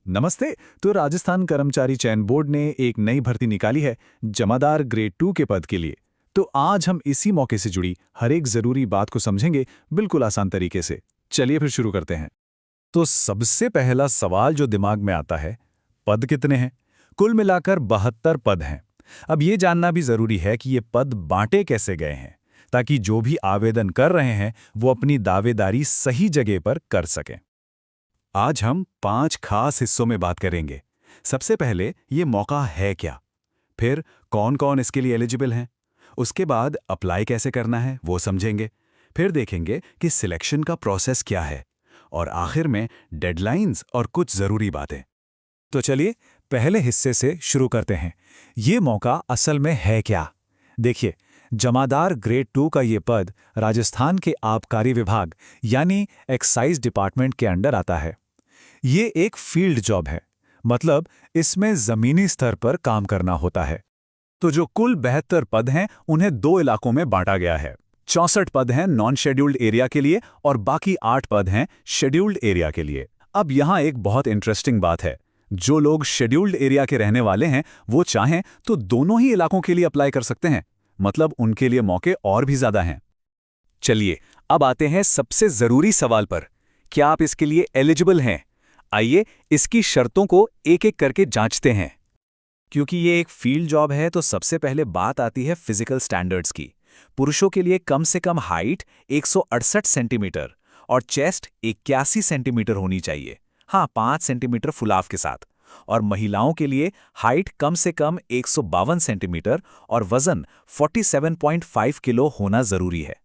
नमस्ते। तो राजस्थान कर्मचारी चयन बोर्ड ने एक नई भर्ती निकाली है जमादार ग्रेड 2 के पद के लिए। तो आज हम इसी मौके से जुड़ी हर एक जरूरी बात को समझेंगे बिल्कुल आसान तरीके से। चलिए फिर शुरू करते हैं। तो सबसे पहला सवाल जो दिमाग में आता है, पद कितने हैं? कुल मिलाकर 72 पद हैं। अब ये जानना भी जरूरी है कि ये पद बांटे कैसे गए हैं, ताकि जो भी आवेदन कर रहे हैं वो अपनी दावेदारी सही जगह पर कर सकें। आज हम 5 खास हिस्सों में बात करेंगे। सबसे पहले ये मौका है क्या, फिर कौन कौन इसके लिए एलिजिबल हैं, उसके बाद अप्लाई कैसे करना है वो समझेंगे, फिर देखेंगे कि सिलेक्शन का प्रोसेस क्या है, और आखिर में डेडलाइंस और कुछ ज़रूरी बातें। तो चलिए पहले हिस्से से शुरू करते हैं। ये मौका असल में है क्या? देखिए, जमादार ग्रेड 2 का ये पद राजस्थान के आबकारी विभाग यानी एक्साइज डिपार्टमेंट के अंडर आता है। ये एक फील्ड जॉब है, मतलब इसमें जमीनी स्तर पर काम करना होता है। तो जो कुल 72 पद हैं उन्हें 2 इलाकों में बांटा गया है। 64 पद हैं नॉन शेड्यूल्ड एरिया के लिए और बाकी 8 पद हैं शेड्यूल्ड एरिया के लिए। अब यहाँ एक बहुत इंटरेस्टिंग बात है, जो लोग शेड्यूल्ड एरिया के रहने वाले हैं वो चाहें तो दोनों ही इलाकों के लिए अप्लाई कर सकते हैं, मतलब उनके लिए मौके और भी ज्यादा हैं। चलिए अब आते हैं सबसे जरूरी सवाल पर, क्या आप इसके लिए एलिजिबल हैं? आइए इसकी शर्तों को एक एक करके जांचते हैं। क्योंकि ये एक फील्ड जॉब है तो सबसे पहले बात आती है फिजिकल स्टैंडर्ड्स की। पुरुषों के लिए कम से कम हाइट 168 सेंटीमीटर और चेस्ट 81 सेंटीमीटर होनी चाहिए, हाँ 5 सेंटीमीटर फुलाव के साथ। और महिलाओं के लिए हाइट कम से कम 152 सेंटीमीटर और वजन 47.5 किलो होना जरूरी है।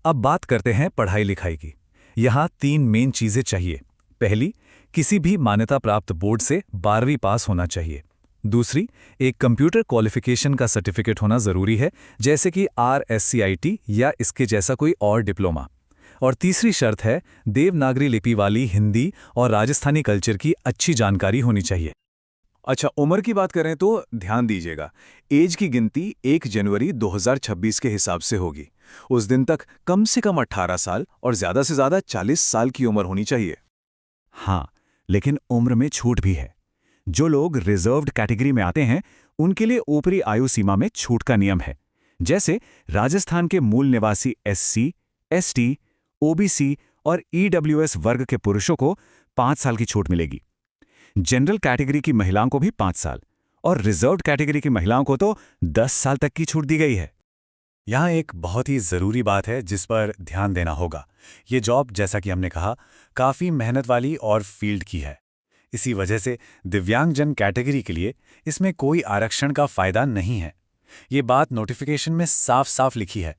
अब बात करते हैं पढ़ाई लिखाई की। यहाँ 3 मेन चीजें चाहिए। पहली, किसी भी मान्यता प्राप्त बोर्ड से 12वीं पास होना चाहिए। दूसरी, एक कंप्यूटर क्वालिफिकेशन का सर्टिफिकेट होना जरूरी है, जैसे कि RSCIT या इसके जैसा कोई और डिप्लोमा। और तीसरी शर्त है, देवनागरी लिपि वाली हिंदी और राजस्थानी कल्चर की अच्छी जानकारी होनी चाहिए। अच्छा, उम्र की बात करें तो ध्यान दीजिएगा, एज की गिनती 1 जनवरी 2026 के हिसाब से होगी। उस दिन तक कम से कम 18 साल और ज्यादा से ज्यादा 40 साल की उम्र होनी चाहिए। हाँ, लेकिन उम्र में छूट भी है। जो लोग रिजर्व्ड कैटेगरी में आते हैं उनके लिए ऊपरी आयु सीमा में छूट का नियम है। जैसे राजस्थान के मूल निवासी SC, ST, OBC और EWS वर्ग के पुरुषों को 5 साल की छूट मिलेगी। जनरल कैटेगरी की महिलाओं को भी 5 साल और रिजर्व्ड कैटेगरी की महिलाओं को तो 10 साल तक की छूट दी गई है। यहाँ एक बहुत ही ज़रूरी बात है जिस पर ध्यान देना होगा। ये जॉब, जैसा कि हमने कहा, काफ़ी मेहनत वाली और फील्ड की है। इसी वजह से दिव्यांगजन कैटेगरी के लिए इसमें कोई आरक्षण का फ़ायदा नहीं है। ये बात नोटिफिकेशन में साफ साफ लिखी है।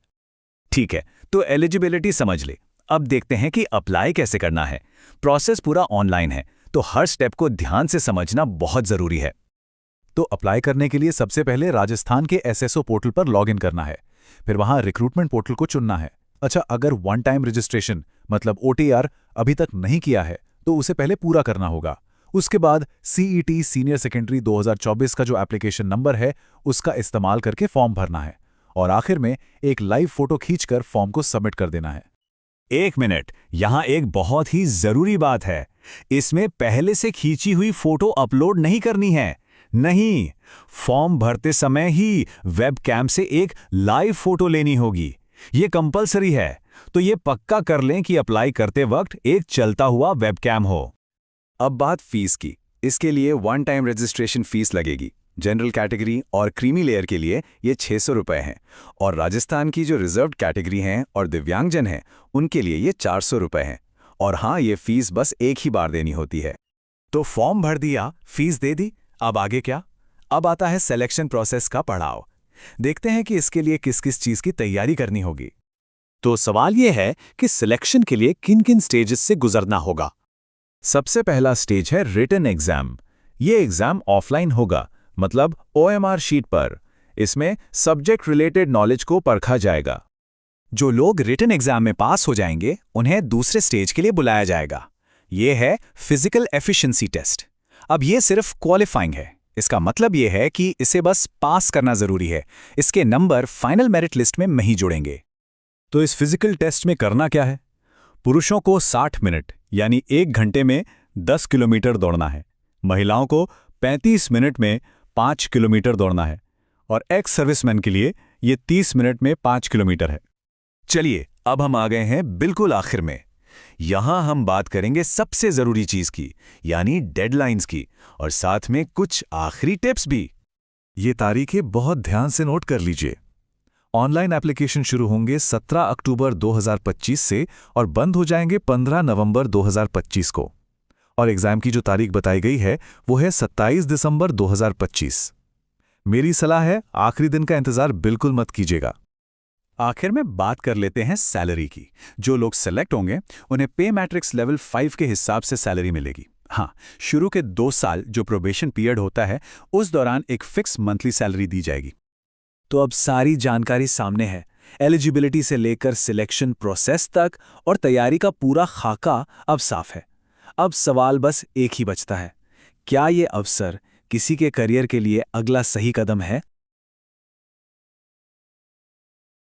ठीक है, तो एलिजिबिलिटी समझ ले। अब देखते हैं कि अप्लाई कैसे करना है। प्रोसेस पूरा ऑनलाइन है, तो हर स्टेप को ध्यान से समझना बहुत ज़रूरी है। तो अप्लाई करने के लिए सबसे पहले राजस्थान के SSO पोर्टल पर लॉगिन करना है। फिर वहां रिक्रूटमेंट पोर्टल को चुनना है। अच्छा, अगर वन टाइम रजिस्ट्रेशन मतलब OTR अभी तक नहीं किया है तो उसे पहले पूरा करना होगा। उसके बाद CET सीनियर सेकेंडरी 2024 का जो एप्लीकेशन नंबर है उसका इस्तेमाल करके फॉर्म भरना है, और आखिर में एक लाइव फोटो खींचकर फॉर्म को सबमिट कर देना है। 1 मिनट, यहाँ एक बहुत ही जरूरी बात है। इसमें पहले से खींची हुई फोटो अपलोड नहीं करनी है। नहीं, फॉर्म भरते समय ही वेबकैम से एक लाइव फोटो लेनी होगी। ये कंपलसरी है, तो ये पक्का कर लें कि अप्लाई करते वक्त एक चलता हुआ वेबकैम हो। अब बात फीस की। इसके लिए वन टाइम रजिस्ट्रेशन फीस लगेगी। जनरल कैटेगरी और क्रीमी लेयर के लिए ये 600 रुपये हैं, और राजस्थान की जो रिजर्व्ड कैटेगरी हैं और दिव्यांगजन हैं उनके लिए ये 400 रुपये हैं। और हाँ, ये फीस बस एक ही बार देनी होती है। तो फॉर्म भर दिया, फीस दे दी, अब आगे क्या? अब आता है सिलेक्शन प्रोसेस का पड़ाव। देखते हैं कि इसके लिए किस किस चीज की तैयारी करनी होगी। तो सवाल यह है कि सिलेक्शन के लिए किन किन स्टेजेस से गुजरना होगा। सबसे पहला स्टेज है रिटन एग्जाम। ये एग्जाम ऑफलाइन होगा, मतलब OMR शीट पर। इसमें सब्जेक्ट रिलेटेड नॉलेज को परखा जाएगा। जो लोग रिटन एग्जाम में पास हो जाएंगे उन्हें दूसरे स्टेज के लिए बुलाया जाएगा। ये है फिजिकल एफिशिएंसी टेस्ट। अब ये सिर्फ क्वालिफाइंग है। इसका मतलब ये है कि इसे बस पास करना जरूरी है। इसके नंबर फाइनल मेरिट लिस्ट में नहीं जुड़ेंगे। तो इस फिजिकल टेस्ट में करना क्या है? पुरुषों को 60 मिनट यानी 1 घंटे में 10 किलोमीटर दौड़ना है, महिलाओं को 35 मिनट में 5 किलोमीटर दौड़ना है और एक्स सर्विसमैन के लिए ये 30 मिनट में 5 किलोमीटर है। चलिए, अब हम आ गए हैं बिल्कुल आखिर में। यहां हम बात करेंगे सबसे जरूरी चीज की, यानी डेडलाइंस की, और साथ में कुछ आखिरी टिप्स भी। ये तारीखें बहुत ध्यान से नोट कर लीजिए। ऑनलाइन एप्लीकेशन शुरू होंगे 17 अक्टूबर 2025 से और बंद हो जाएंगे 15 नवंबर 2025 को। और एग्जाम की जो तारीख बताई गई है वो है 27 दिसंबर 2025। मेरी सलाह है, आखिरी दिन का इंतजार बिल्कुल मत कीजिएगा। आखिर में बात कर लेते हैं सैलरी की। जो लोग सेलेक्ट होंगे उन्हें पे मैट्रिक्स लेवल 5 के हिसाब से सैलरी मिलेगी। हाँ, शुरू के 2 साल जो प्रोबेशन पीरियड होता है उस दौरान एक फिक्स मंथली सैलरी दी जाएगी। तो अब सारी जानकारी सामने है, एलिजिबिलिटी से लेकर सिलेक्शन प्रोसेस तक और तैयारी का पूरा खाका अब साफ है। अब सवाल बस एक ही बचता है, क्या ये अवसर किसी के करियर के लिए अगला सही कदम है?